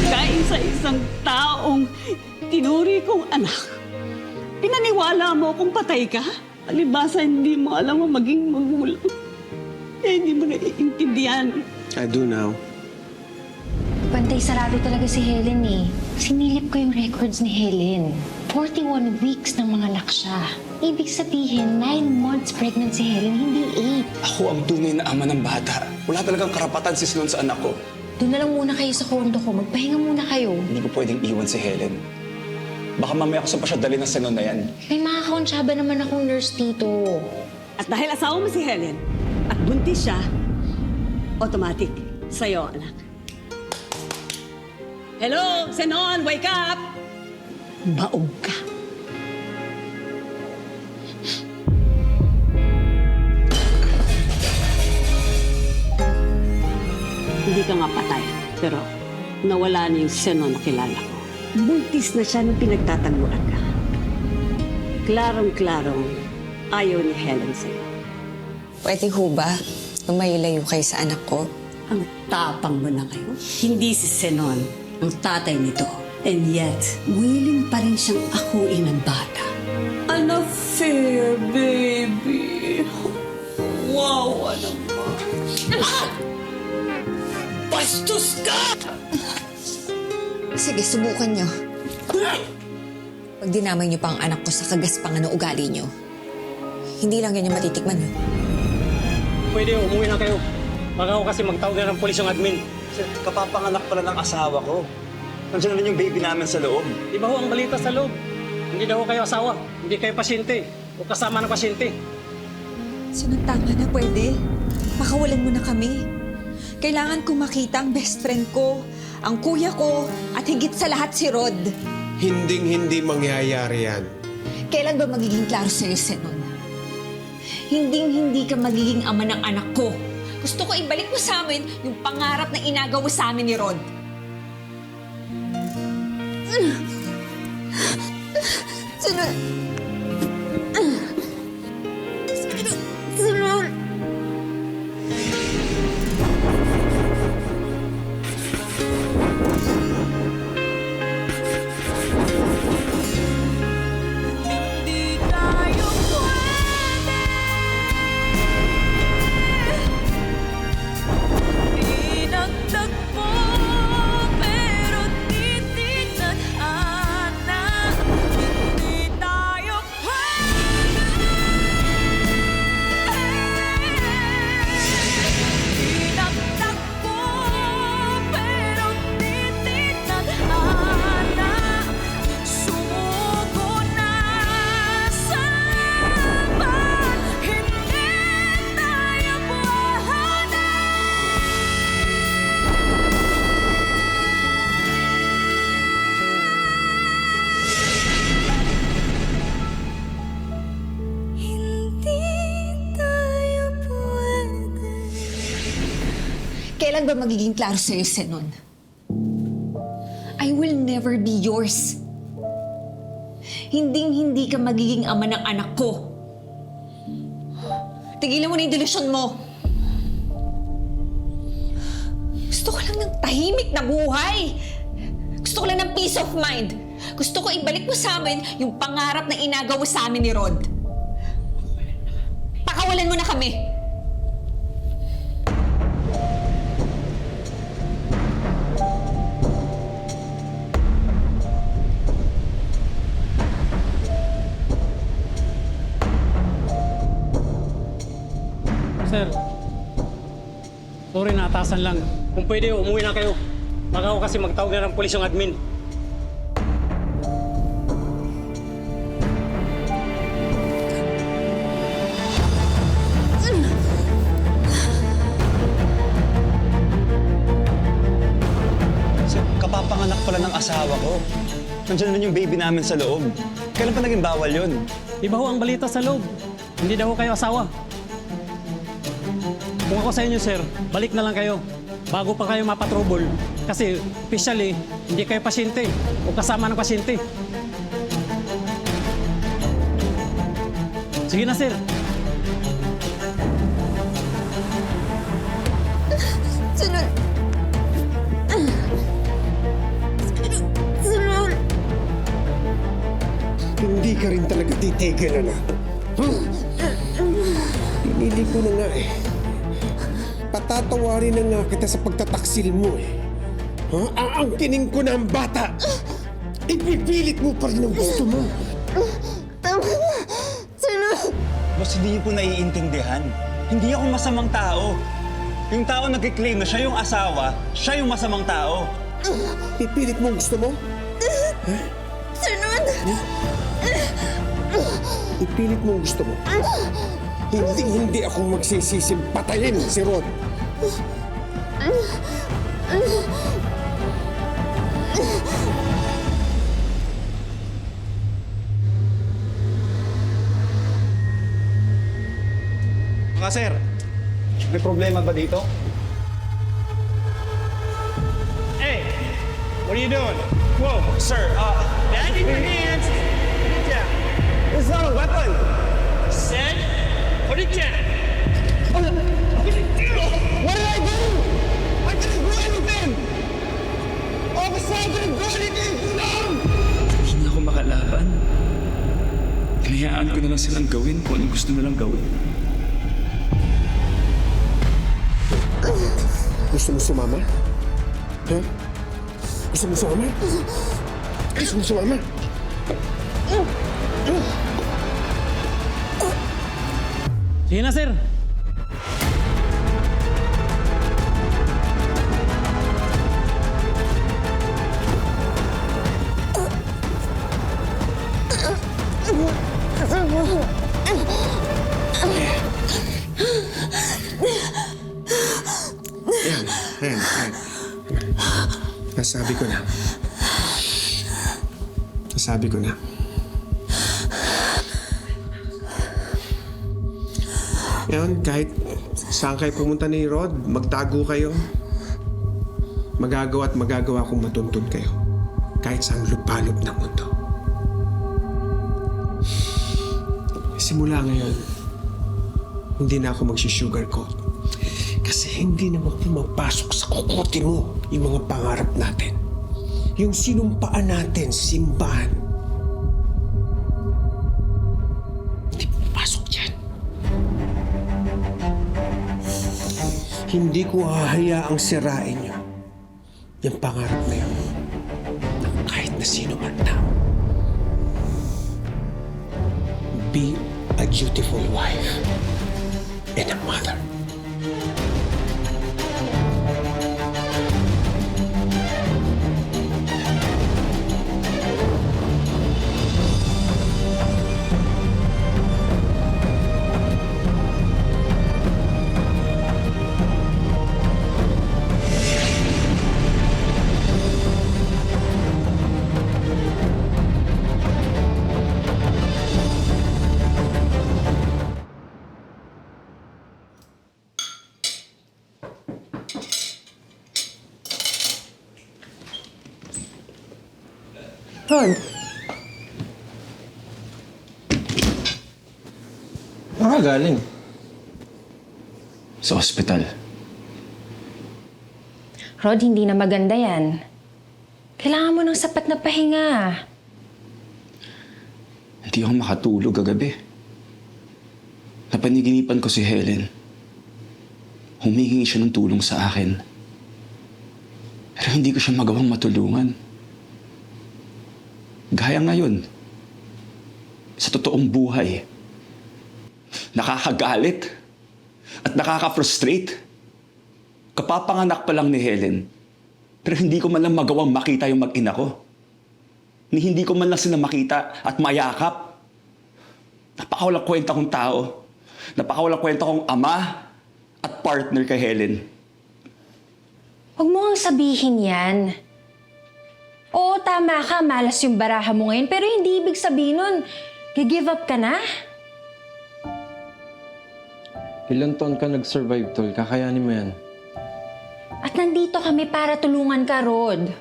Kaisa-isang taong tinuri kong anak. Pinaniwala mo kung patay ka? Alibasa, hindi mo alam ang maging magulang. Kaya hindi mo naiintindihan. I do now. Pantay sarado talaga si Helen eh. Sinilip ko yung records ni Helen. 41 weeks ng mga anak siya. Ibig sabihin, 9 months pregnant si Helen, hindi 8. Ako ang tunay na ama ng bata. Wala talagang karapatan si Sinon sa anak ko. Doon na lang muna kayo sa kondo ko. Magpahinga muna kayo. Hindi ko pwedeng iwan si Helen. Baka mamaya ko sa pa siya dali ng Sinon na yan. May mga kaunsyaba naman akong nurse dito. At dahil asawa mo si Helen at buntis siya, automatic sa'yo, anak. Hello, Zenon, wake up! Baog ka. Hindi ka nga patay, pero nawala na yung Zenon na kilala ko. Buntis na siya nung pinagtataguan ka. Klarong-klarong ayaw ni Helen sa'yo. Pwede ho ba? Lumayo-layo kayo sa anak ko? Ang tapang mo na ngayon. Hindi si Zenon ang tatay nito. And yet, willing pa rin siyang akuin ng bata. Unfair, baby. Wow, ano ba? Bastos ka! Sige, subukan nyo. Pag dinamay nyo pa ang anak ko sa kagaspangan ng ugali nyo, hindi lang yan yung matitikman nyo. Pwede, umuwi na kayo. Baka ako kasi magtawag na ng polis yung admin. Kapapanganak pala ng asawa ko. Nandiyan na rin yung baby namin sa loob. Di ba ho ang balita sa loob? Hindi daw kayo asawa, hindi kayo pasyente o kasama ng pasyente. Sunod, tama na, pwede. Pakawalan mo na kami. Kailangan ko makita ang best friend ko, ang kuya ko, at higit sa lahat si Rod. Hinding-hindi mangyayari yan. Kailan ba magiging klaro sa'yo, Zenon? Hinding-hindi ka magiging ama ng anak ko. Gusto ko ibalik mo sa amin yung pangarap na inagaw mo sa amin ni Rod. Zenon! Zenon! Kailan ba magiging klaro sa'yo, Zenon? I will never be yours. Hinding-hindi ka magiging ama ng anak ko. Tigilan mo na yung delusyon mo. Gusto ko lang ng tahimik na buhay. Gusto ko lang ng peace of mind. Gusto ko ibalik mo sa amin yung pangarap na inagaw mo sa amin ni Rod. Pakawalan mo na kami. Sir, sorry na, atasan lang. Kung pwede, umuwi na kayo. Baka ako kasi magtawag na ng polis yung admin. Kapapanganak pala ng asawa ko. Nandiyan na rin yung baby namin sa loob. Kailan pa naging bawal yun? Di ba ho ang balita sa loob? Hindi daw kayo asawa. Kung ako sa inyo, sir, balik na lang kayo bago pa kayo mapatrobol. Kasi officially, hindi kayo pasyente o kasama ng pasyente. Sige na, sir. Sunod. ka rin talaga titigil, anak. Pinili ko na nga eh. Patatawarin na nga kita sa pagtataksil mo eh. Aangkinin ko na ang bata. Ipipilit mo pa rin ang gusto mo. Boss, hindi niyo po naiintindihan. Hindi ako masamang tao. Yung tao nagkiklaim na siya yung asawa, siya yung masamang tao. Pipilit mo ang gusto mo? Ipilit mo ang gusto mo. Hindi ako magsisisim patayin si Rod. Mga sir, may problema ba dito? Hey, what are you doing? Whoa, sir, Back in your hands. Put it down. this is not a weapon. Said, put it down. What did I do? I didn't do anything! Officer, I didn't do anything! No! Hindi ako makalaban. Hinayaan ko na lang silang gawin kung anong gusto nilang gawin. Gusto mo sumama? Ha? Gusto mo sumama? Gusto mo sumama? Sige na, sir. Ayan. Nasabi ko na. Yan, kahit saan kayo pumunta ni Rod, magtago kayo. Magagawa kong matuntun kayo. Kahit saan lupalop ng mundo. Simula ngayon, hindi na ako magsi-sugarcoat. Kasi hindi naman pumapasok sa kokote mo yung mga pangarap natin. Yung sinumpaan natin sa simbahan. Hindi pumapasok dyan. Hindi ko hahayaang sirain nyo yung pangarap na yun ng kahit na sino man tao. Be a dutiful wife and a mother. Rod, Galing. Sa ospital. Rod, hindi na maganda yan. Kailangan mo ng sapat na pahinga. Hindi ako makatulog kagabi. Napaniginipan ko si Helen. Humihingi siya ng tulong sa akin. Pero hindi ko siya magawang matulungan. Gaya ngayon, sa totoong buhay, nakakagalit at nakaka-frustrate. Kapapanganak pa lang ni Helen, pero hindi ko man lang magawang makita yung mag-ina ko. Hindi ko man lang sila makita at mayakap. Napakawalang kwenta kong tao. Napakawalang kwenta kong ama at partner kay Helen. Huwag mo nga sabihin yan. Oo, tama ka, malas yung baraha mo ngayon, pero hindi ibig sabihin nun, give up ka na? Ilang taon ka nag-survive, tol? Kakayanin mo yan. At nandito kami para tulungan ka, Rod.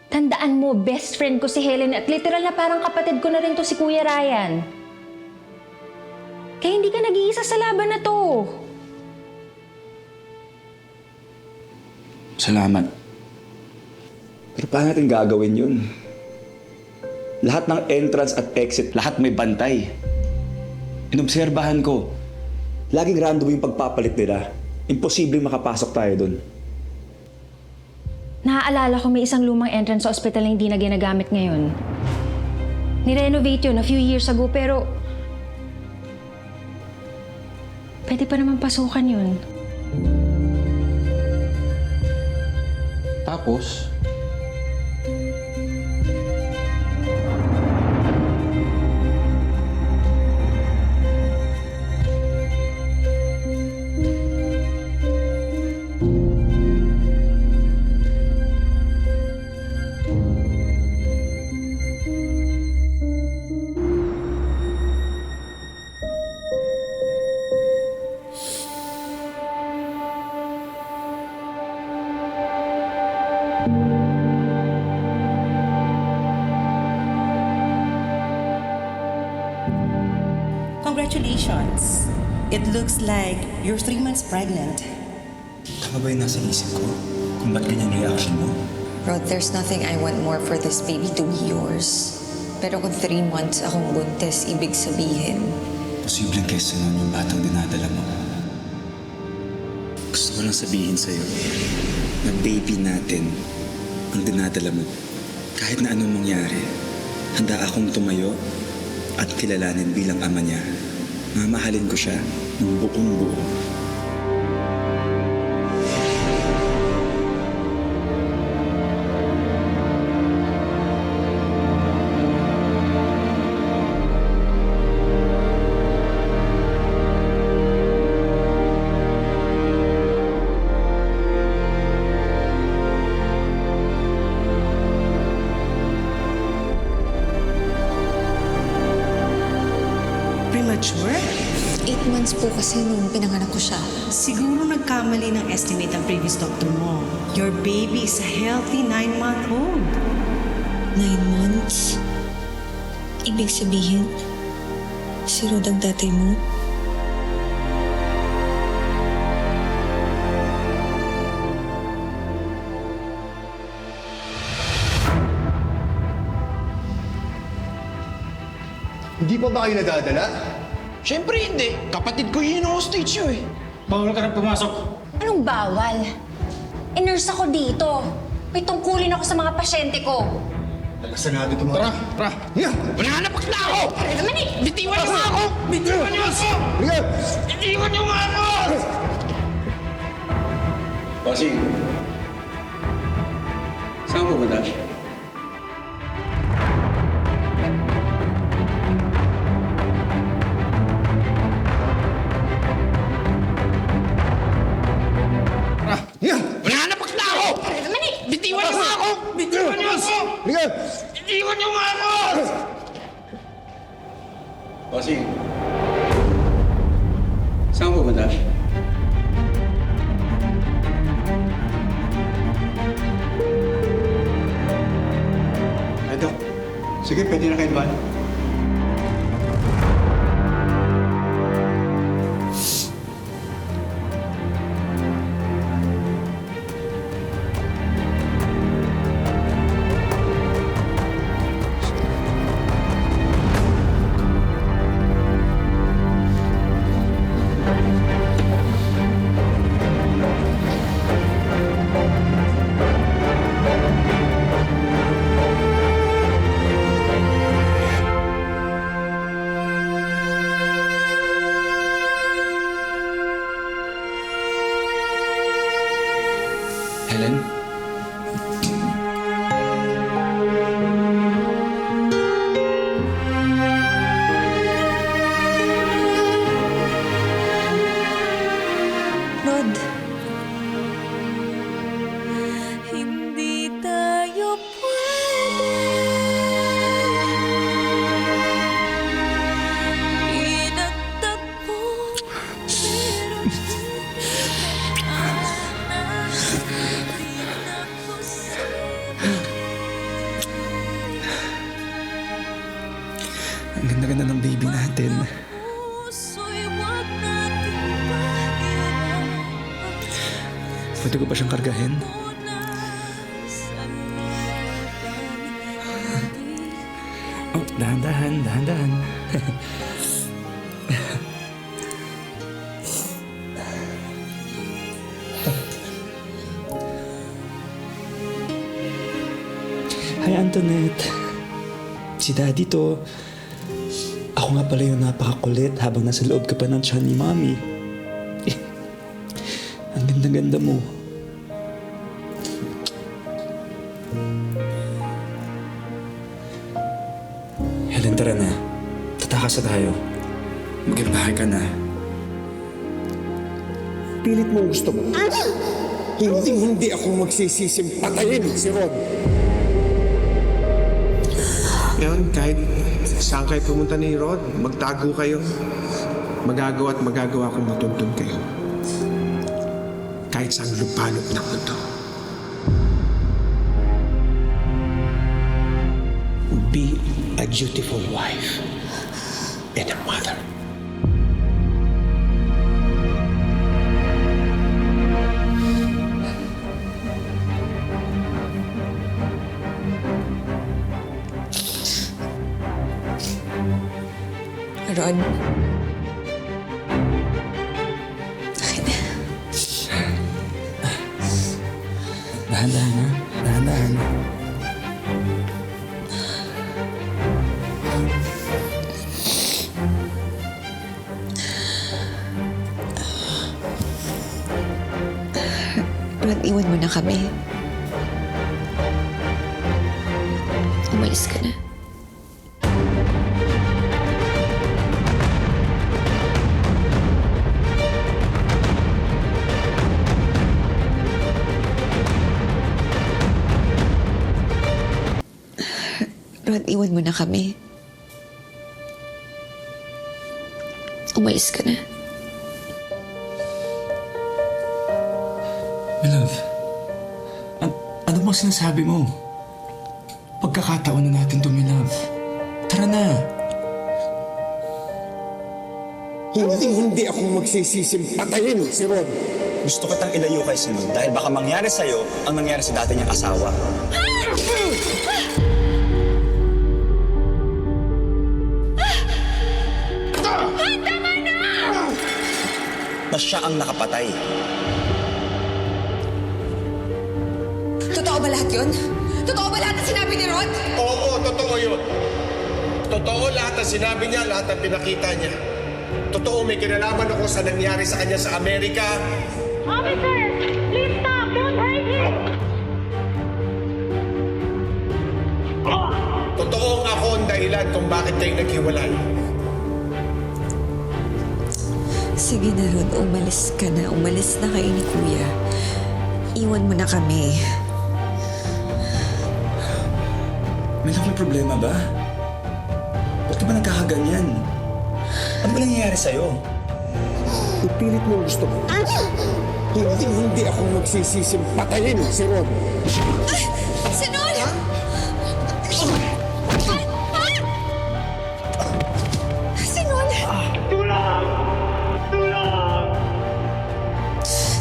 Tandaan mo, best friend ko si Helen at literal na parang kapatid ko na rin to si Kuya Ryan. Kaya hindi ka nag-iisa sa laban na to. Salamat. Pero paano natin gagawin yun? Lahat ng entrance at exit, lahat may bantay. Inobserbahan ko, laging random yung pagpapalit nila. Imposibleng makapasok tayo dun. Naaalala ko may isang lumang entrance sa ospital na hindi na ginagamit ngayon. Nirenovate yun a few years ago pero pwede pa naman pasukan yun. Tapos, Congratulations. It looks like you're 3 months pregnant. Tama ba yung nasa isip ko? Kung ba't ganyan reaction mo? Rod, there's nothing I want more for this baby to be yours. Pero kung 3 months akong buntis, ibig sabihin, Posibleng kesa nun yung batang dinadala mo. Gusto ko lang sabihin sa'yo na baby natin ang dinadala mo. Kahit na anong mangyari, handa akong tumayo at kilalanin bilang ama niya. Mamahalin ko siya ng buong buo. Premature? 8 months po kasi nung pinanganak ko siya. Siguro nagkamali ng estimate ang previous doctor mo. Your baby is a healthy 9-month-old. 9 months? Ibig sabihin, si Rod ang tatay mo? Hindi pa ba kayo nadadala? Siyempre hindi. Kapatid ko yun ang hostage yun eh. Bawal ka na pumasok. Anong bawal? Nurse ako dito. May tungkulin ako sa mga pasyente ko. Nakasanado ito mga... Tara! Hiya! Wala pa na ako! Naman eh! Bitiwan niyo nga ako! Bitiwan niyo ako! Hiya! Bitiwan niyo nga ako! Bossing, saan mo ba na? Hiya! Wala na pa na ako! Naman eh! Bitiwan niyo nga ako! Bitiwan niyo ako! Hiya! Bitiwan niyo nga ako! Bossing, saan mo ba na? Ay, Dok. Sige, pwede na kayo ba? Helen? Rod, Hindi tayo pwede inagtagpo, pero Ang ganda-ganda ng baby natin. puso'y wag natin pahirapan. Pwede ko ba siyang kargahin? Sa laban, hindi Dahan-dahan, dahan-dahan. Hi, Antoinette. Si Daddy to. Ako nga pala yung napakakulit habang nasa loob ka pa ng tiyan ni Mommy. Ang ganda-ganda mo. Helen, tara na. Tatakas na tayo. Mag-ibahay ka na. Pilit mo gusto mo. Hindi ako magsisisim patayin si Rod. Ngayon, kahit saan kayo pumunta ni Rod, magtago kayo. Magagawa at magagawa kong matuntun kayo. Kahit saan lupalop ng mundo. Be a dutiful wife and a mother. Rod. Akin na. Dahan-dahan, ha? Dahan-dahan. Rod, iwan mo na kami. Umalis ka na. Rod, iwan mo na kami. Umalis ka na. My love, ano bang sinasabi mo? Pagkakataon na natin to, my love. Tara na. Hindi ako magsisisim patayin si Rod. Gusto kitang ilayo kay Sinon dahil baka mangyari sa'yo ang nangyari sa dati niyang asawa. Na siya ang nakapatay. Totoo ba lahat yun? Totoo ba lahat ng sinabi ni Rod? Oo, totoo yun. Totoo lahat ng sinabi niya, lahat ng pinakita niya. Totoo may kinalaman ako sa nangyari sa kanya sa Amerika. Officer, please stop! Don't hurt him! Totoong ako ang dahilan kung bakit kayo naghiwalay. Sige na, Rod. Umalis ka na. Umalis na kayo ni Kuya. Iwan mo na kami. May love, may problema ba? Ba't ka ba nagkakaganyan? Ano ba nangyayari sa'yo? Ipilit mo gusto mo. Hindi ako magsisisim patayin si Rod. Sinon! Sinon!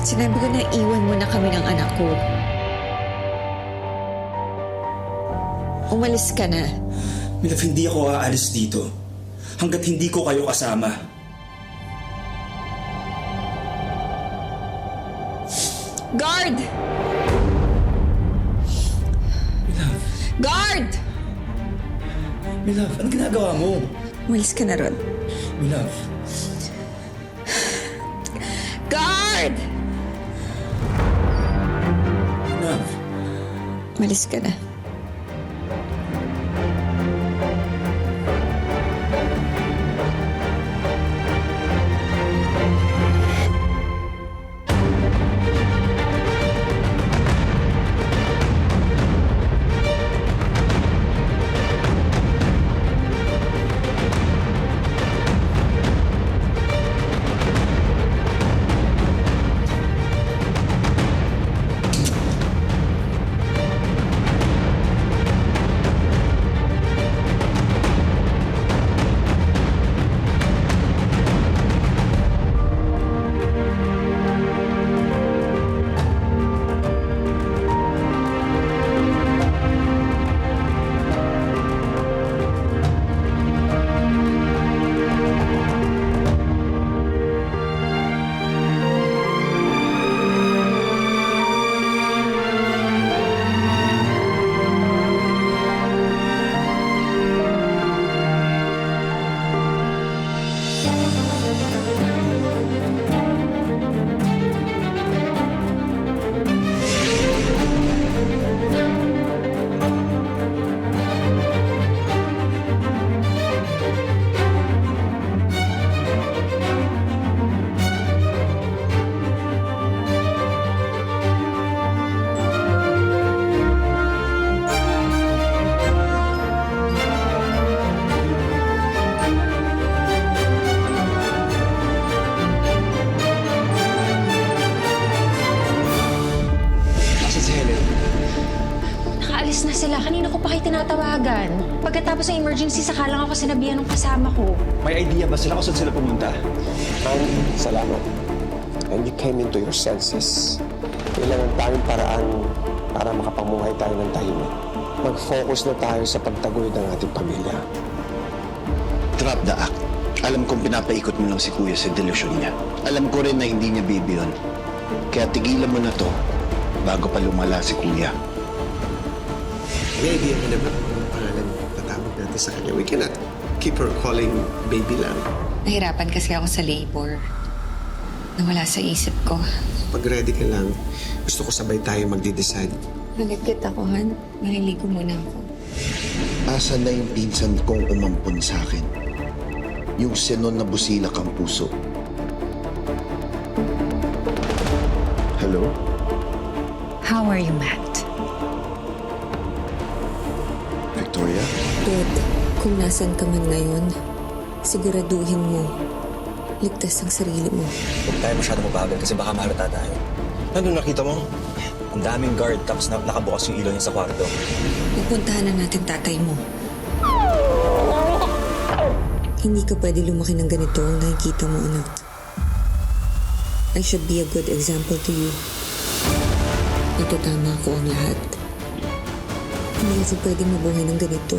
Sinabi ko na iwan mo na kami ng anak ko. Umalis ka na. My love, hindi ako aalis dito hanggat hindi ko kayo kasama. Guard! My love, Guard! my love, anong ginagawa mo? Umalis ka na, Rod. My love, Guard! my love. Umalis ka na. sila. Kanina ko pa kayo tinatawagan. Pagkatapos ng emergency, saka lang ako sinabihan ng kasama ko. May idea ba sila kung saan sila pumunta? Salamat. And you came into your senses. Kailangan tayong paraan para makapamuhay tayo ng tahimik. Mag-focus na tayo sa pagtaguyod ng ating pamilya. Drop the act. Alam kong pinapaikot mo lang si Kuya sa delusyon niya. Alam ko rin na hindi niya baby yun. Kaya tigilan mo na to bago pa lumala si Kuya. May idea ka na ba kung pangalan tatawag natin sa kanya? We cannot keep her calling baby lang. Nahirapan kasi ako sa labor. Nawala sa isip ko. Pag ready ka lang, gusto ko sabay tayo magde-decide. Malagkit ako, Han. Maliligo muna ako. Asan na yung pinsan kong umampon sa akin? Yung Senon na busilak ang puso. Hello? How are you, Matt? Victoria? Dad, kung nasan ka man ngayon, siguraduhin mo, ligtas ang sarili mo. Huwag tayo masyado mabagal kasi baka mahalata tayo. Ano nakita mo? Ang daming guard tapos nakabukas yung ilaw niya sa kwarto. Pupuntahan na natin tatay mo. Hindi ka pwede lumaki ng ganito ang nakikita mo, anak. I should be a good example to you. Natutama ko ang lahat. Hindi kasi pwede mabuhay ng ganito.